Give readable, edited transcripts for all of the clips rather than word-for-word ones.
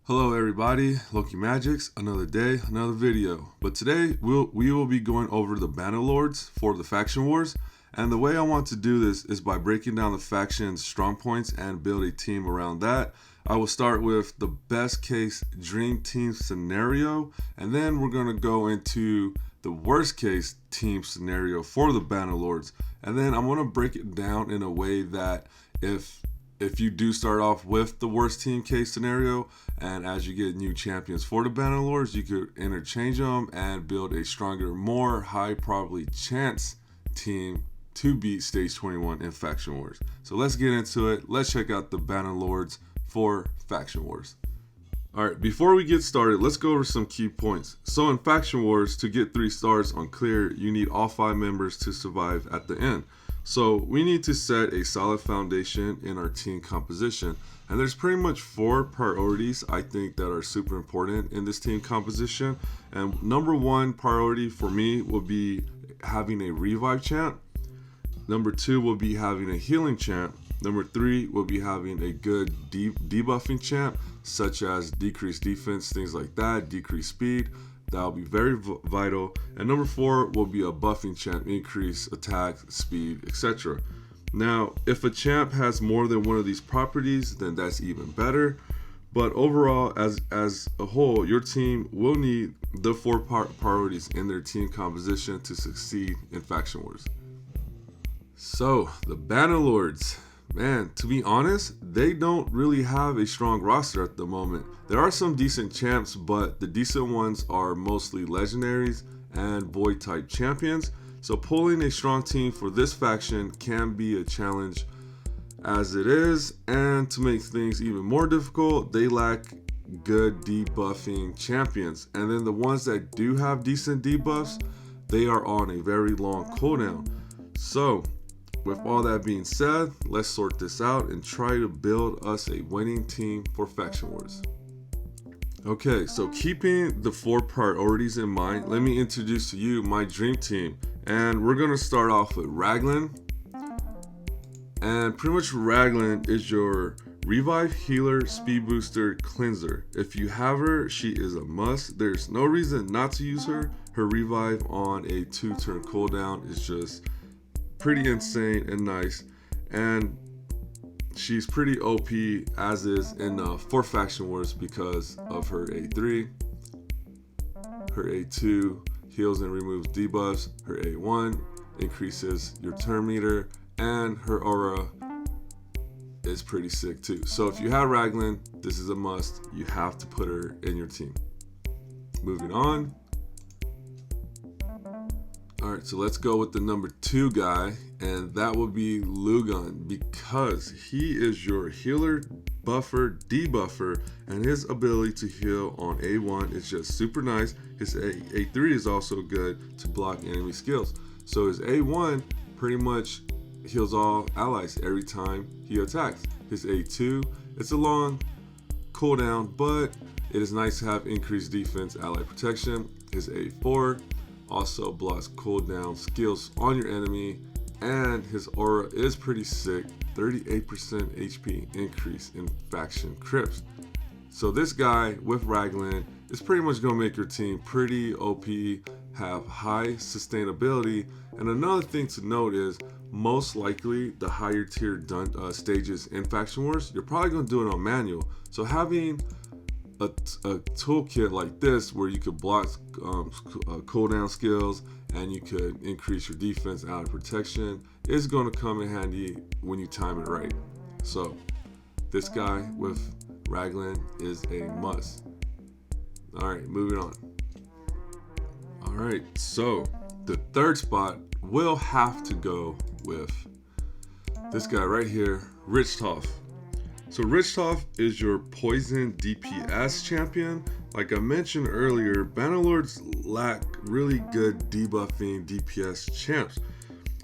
Hello everybody, Loki Magics, another day, another video. But today we will be going over the Banner Lords for the Faction Wars. And the way I want to do this is by breaking down the faction's strong points and build a team around that. I will start with the best case dream team scenario, and then we're going to go into the worst case team scenario for the Banner Lords. And then I'm going to break it down in a way that if you do start off with the worst team case scenario, and as you get new champions for the Banner Lords, you could interchange them and build a stronger, more high probability chance team to beat stage 21 in Faction Wars. So let's get into it. Let's check out the Banner Lords for Faction Wars. Alright, before we get started, let's go over some key points. So in Faction Wars, to get 3 stars on clear, you need all 5 members to survive at the end. So we need to set a solid foundation in our team composition. And there's pretty much 4 priorities I think that are super important in this team composition. And number 1 priority for me will be having a revive champ. Number 2 will be having a healing champ. Number 3 will be having a good debuffing champ, such as decreased defense, things like that, decreased speed. That'll be very vital. And number 4 will be a buffing champ, increase attack, speed, etc. Now, if a champ has more than one of these properties, then that's even better. But overall, as a whole, your team will need the 4 priorities in their team composition to succeed in Faction Wars. So, the Banner Lords. Man, to be honest, they don't really have a strong roster at the moment. There are some decent champs, but the decent ones are mostly legendaries and void type champions. So pulling a strong team for this faction can be a challenge as it is, and to make things even more difficult, they lack good debuffing champions. And then the ones that do have decent debuffs, they are on a very long cooldown. So with all that being said, let's sort this out and try to build us a winning team for Faction Wars. Okay, so keeping the 4 priorities in mind, let me introduce to you my dream team. And we're going to start off with Raglan. And pretty much Raglan is your revive, healer, speed booster, cleanser. If you have her, she is a must. There's no reason not to use her. Her revive on a 2-turn cooldown is just pretty insane and nice, and she's pretty OP as is in for Faction Wars because of her A3, her A2 heals and removes debuffs, her A1 increases your turn meter, and her aura is pretty sick too. So if you have Raglan, this is a must. You have to put her in your team. Moving on. Alright, so let's go with the number 2 guy, and that will be Lugun, because he is your healer, buffer, debuffer, and his ability to heal on A1 is just super nice. His A3 is also good to block enemy skills. So his A1 pretty much heals all allies every time he attacks. His A2, it's a long cooldown, but it is nice to have increased defense, ally protection. His A4 also blocks cooldown skills on your enemy, and his aura is pretty sick, 38% HP increase in faction crypts. So this guy with Raglan is pretty much going to make your team pretty OP, have high sustainability. And another thing to note is most likely the higher tier stages in Faction Wars, you're probably going to do it on manual. So having a toolkit like this where you could block cooldown skills and you could increase your defense out of protection is going to come in handy when you time it right. So this guy with Raglan is a must. Alright, moving on. Alright, so the 3rd spot will have to go with this guy right here, Richthof. So Richthof is your poison DPS champion. Like I mentioned earlier, Banner Lords lack really good debuffing DPS champs.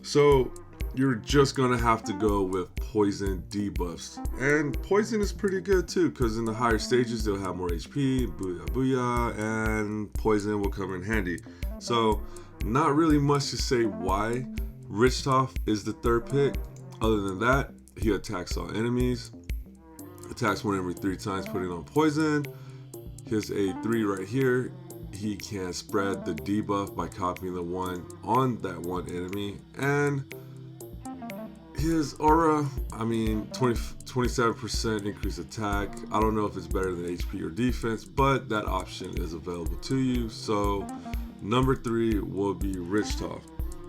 So you're just gonna have to go with poison debuffs. And poison is pretty good too, because in the higher stages they'll have more HP, booyah booyah, and poison will come in handy. So not really much to say why Richthof is the 3rd pick. Other than that, he attacks all enemies. Attacks one every 3 times, putting on poison. his A3 right here, he can spread the debuff by copying the one on that one enemy. And his aura, I mean, 27% increased attack. I don't know if it's better than HP or defense, but that option is available to you. So number 3 will be Richthof.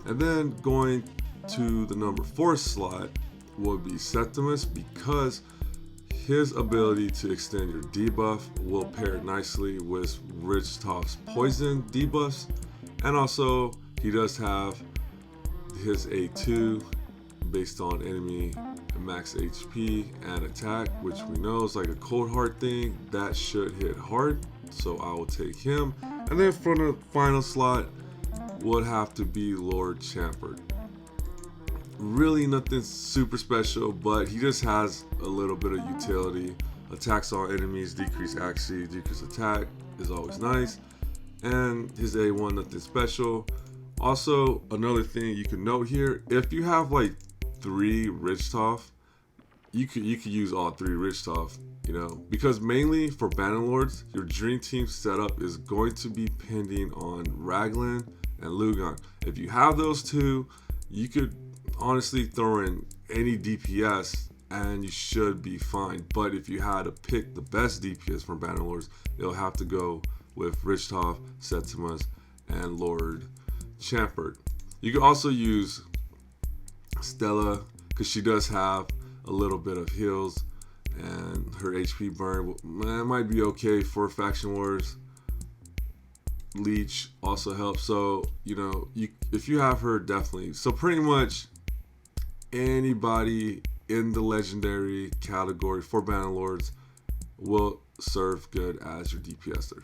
And then going to the number 4 slot will be Septimus, because his ability to extend your debuff will pair nicely with Richthof's poison debuffs. And also he does have his A2 based on enemy max HP and attack, which we know is like a cold hard thing that should hit hard, so I will take him. And then for the final slot would have to be Lord Champert. Really nothing super special, but he just has a little bit of utility. Attacks all enemies, decrease accuracy, decrease attack is always nice. And his A1, nothing special. Also, another thing you can note here, if you have like 3 Richthof, you could use all 3 Richthof, you know, because mainly for Bannerlords, your dream team setup is going to be pending on Raglan and Lugon. If you have those 2, you could honestly throw in any DPS and you should be fine. But if you had to pick the best DPS from Bannerlords, it'll have to go with Richthof, Septimus, and Lord Champert. You can also use Stella, because she does have a little bit of heals, and her HP burn might be okay for Faction Wars. Leech also helps, so you know, if you have her, definitely. So pretty much anybody in the legendary category for Bannerlords will serve good as your DPSer.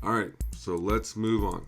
Alright, so let's move on.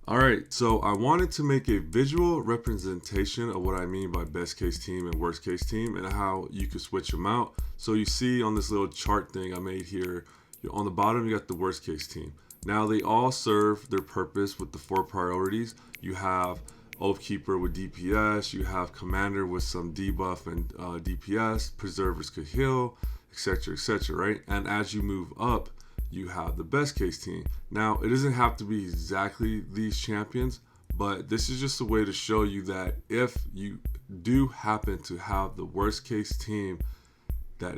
Alright, so I wanted to make a visual representation of what I mean by best case team and worst case team, and how you could switch them out. So you see on this little chart thing I made here, on the bottom you got the worst case team. Now they all serve their purpose with the 4 priorities. You have Oathkeeper with DPS, you have Commander with some debuff and DPS, Preservers could heal, etc, etc, right? And as you move up, you have the best case team. Now it doesn't have to be exactly these champions, but this is just a way to show you that if you do happen to have the worst case team that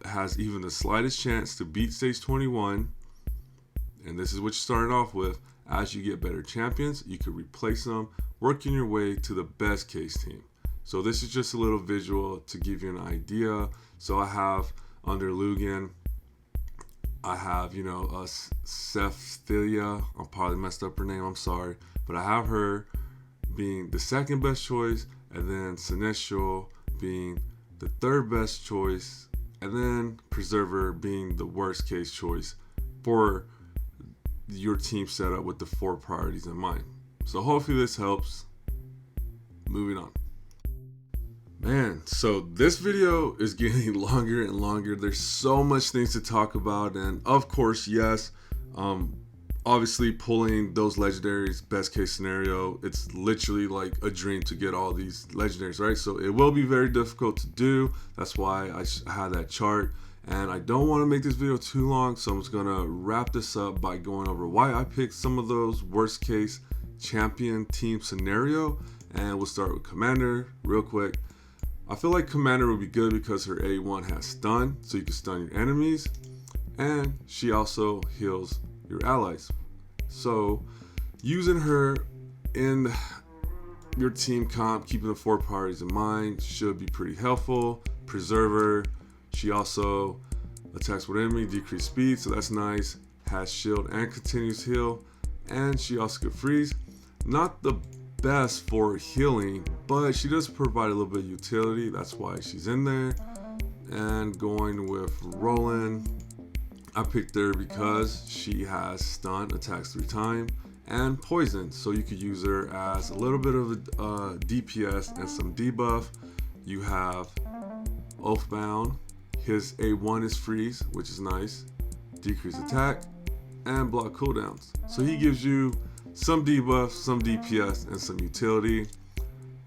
has even the slightest chance to beat stage 21, and this is what you're starting off with, as you get better champions, you can replace them, working your way to the best case team. So this is just a little visual to give you an idea. So I have under Lugan, I have, you know, Sephilia. I probably messed up her name, I'm sorry. But I have her being the second best choice, and then Seneschal being the third best choice, and then Preserver being the worst case choice for your team setup with the 4 priorities in mind. So hopefully this helps. Moving on. Man, so this video is getting longer and longer. There's so much things to talk about, and of course, yes, obviously pulling those legendaries, best case scenario, it's literally like a dream to get all these legendaries, right? So it will be very difficult to do. That's why I had that chart, and I don't want to make this video too long, so I'm just gonna wrap this up by going over why I picked some of those worst case champion team scenario. And we'll start with Commander real quick. I feel like Commander would be good because her A1 has stun, so you can stun your enemies, and she also heals your allies. So using her in your team comp, keeping the 4 priorities in mind, should be pretty helpful. Preserver, she also attacks with enemy, decrease speed, so that's nice. Has shield and continuous heal, and she also could freeze. Not the best for healing, but she does provide a little bit of utility, that's why she's in there. And going with Roland, I picked her because she has stun, attacks 3 times, and poison, so you could use her as a little bit of a DPS and some debuff. You have Oathbound, his A1 is freeze, which is nice, decrease attack, and block cooldowns, so he gives you some debuff, some DPS, and some utility.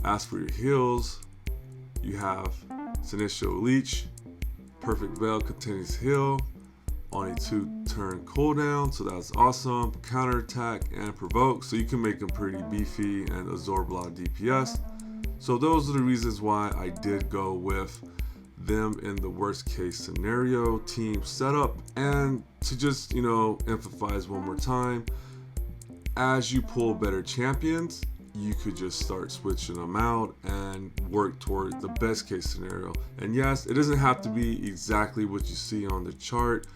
As for your heals, you have Seneschal Leech, Perfect Veil, continuous heal, on a 2-turn cooldown, so that's awesome. Counterattack and provoke, so you can make them pretty beefy and absorb a lot of DPS. So those are the reasons why I did go with them in the worst case scenario team setup. And to just, emphasize one more time, as you pull better champions, you could just start switching them out and work toward the best case scenario. And yes, it doesn't have to be exactly what you see on the chart,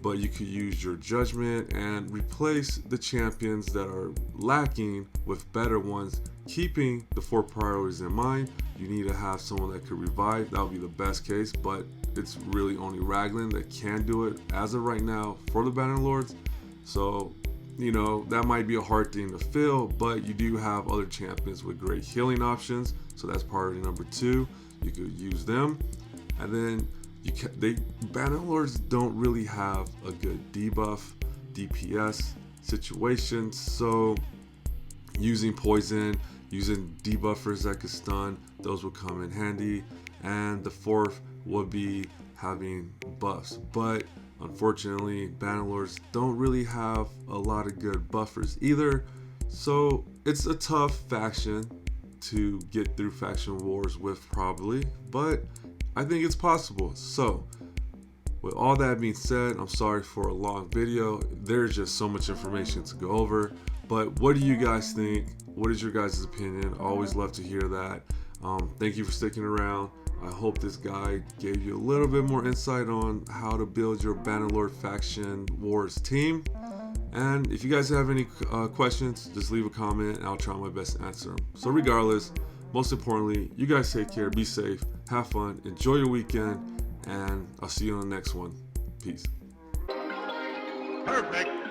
but you could use your judgment and replace the champions that are lacking with better ones, keeping the 4 priorities in mind. You need to have someone that could revive. That would be the best case, but it's really only Raglan that can do it as of right now for the Bannerlords. So that might be a hard thing to fill, but you do have other champions with great healing options, so that's priority number 2. You could use them. And then Bannerlords don't really have a good debuff DPS situation, so using poison, using debuffers that could stun, those will come in handy. And the 4th would be having buffs, but unfortunately Bannerlords don't really have a lot of good buffers either, so it's a tough faction to get through faction wars with probably, but I think it's possible. So with all that being said, I'm sorry for a long video. There's just so much information to go over, but what do you guys think? What is your guys' opinion? I always love to hear that. Thank you for sticking around. I hope this guide gave you a little bit more insight on how to build your Bannerlord Faction Wars team. And if you guys have any questions, just leave a comment and I'll try my best to answer them. So regardless, most importantly, you guys take care, be safe, have fun, enjoy your weekend, and I'll see you on the next one. Peace. Perfect.